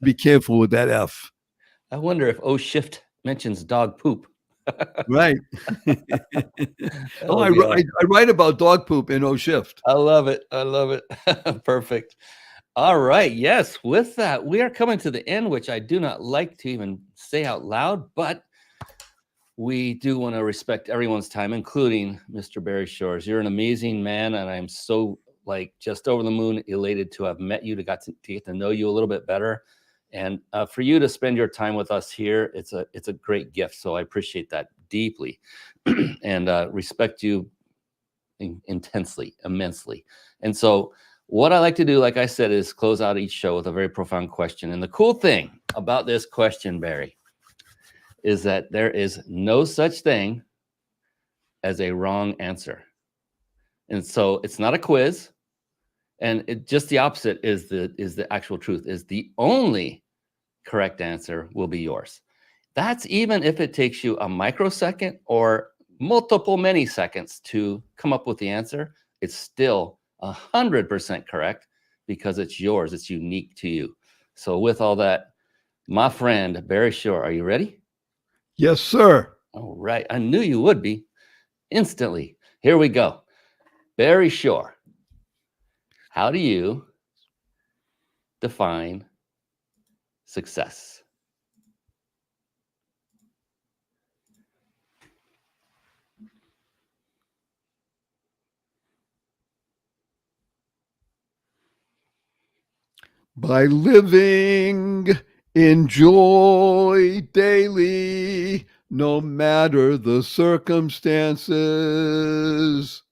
Be careful with that F. I wonder if Shift mentions dog poop. Right. I write about dog poop in Shift. I love it. I love it. Perfect. All right. Yes. With that, we are coming to the end, which I do not like to even say out loud, but we do want to respect everyone's time, including Mr. Barry Shores. You're an amazing man, and I'm so just over the moon elated to have met you, to get to know you a little bit better. And for you to spend your time with us here, it's a great gift. So I appreciate that deeply and respect you intensely, immensely. And so what I like to do, like I said, is close out each show with a very profound question. And the cool thing about this question, Barry, is that there is no such thing as a wrong answer. And so it's not a quiz. And just the opposite is the actual truth, is the only correct answer will be yours. That's even if it takes you a microsecond or multiple many seconds to come up with the answer. it's still 100% correct because it's yours. It's unique to you. So with all that, my friend, Barry Shore, are you ready? Yes, sir. All right. I knew you would be instantly. Here we go. Barry Shore, how do you define success? By living in joy daily, no matter the circumstances.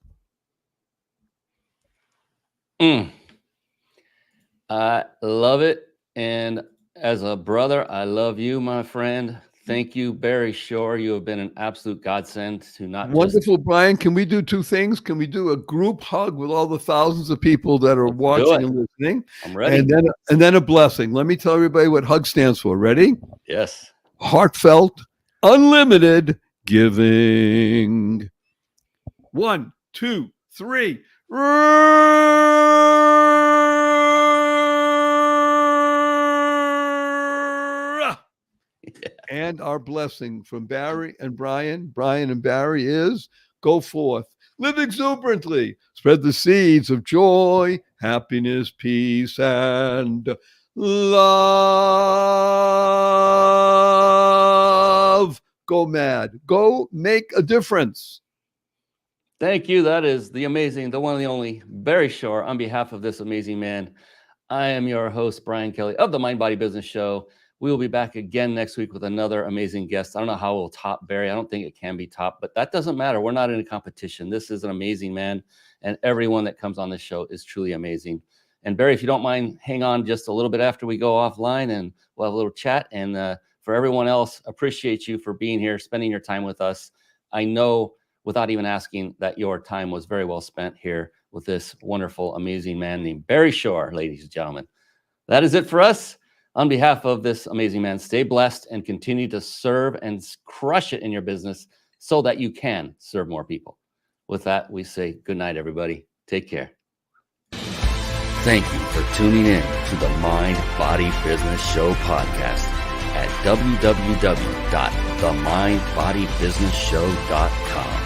I love it. And as a brother, I love you, my friend. Thank you, Barry Shore. You have been an absolute godsend to not Wonderful, Brian. Can we do two things? Can we do a group hug with all the thousands of people that are watching and listening? I'm ready. And then a blessing. Let me tell everybody what HUG stands for. Ready? Yes. Heartfelt, unlimited giving. 1, 2, 3. And our blessing from Barry and Brian and Barry is go forth, live exuberantly, spread the seeds of joy, happiness, peace, and love. Go mad. Go make a difference. Thank you. That is the amazing, the one and the only Barry Shore. On behalf of this amazing man, I am your host, Brian Kelly of the Mind Body Business Show. We will be back again next week with another amazing guest. I don't know how we'll top Barry. I don't think it can be topped, but that doesn't matter. We're not in a competition. This is an amazing man, and everyone that comes on this show is truly amazing. And Barry, if you don't mind, hang on just a little bit after we go offline, and we'll have a little chat. And for everyone else, appreciate you for being here, spending your time with us. I know without even asking that your time was very well spent here with this wonderful, amazing man named Barry Shore, ladies and gentlemen. That is it for us. On behalf of this amazing man, stay blessed and continue to serve and crush it in your business so that you can serve more people. With that, we say good night, everybody. Take care. Thank you for tuning in to the Mind Body Business Show podcast at www.themindbodybusinessshow.com.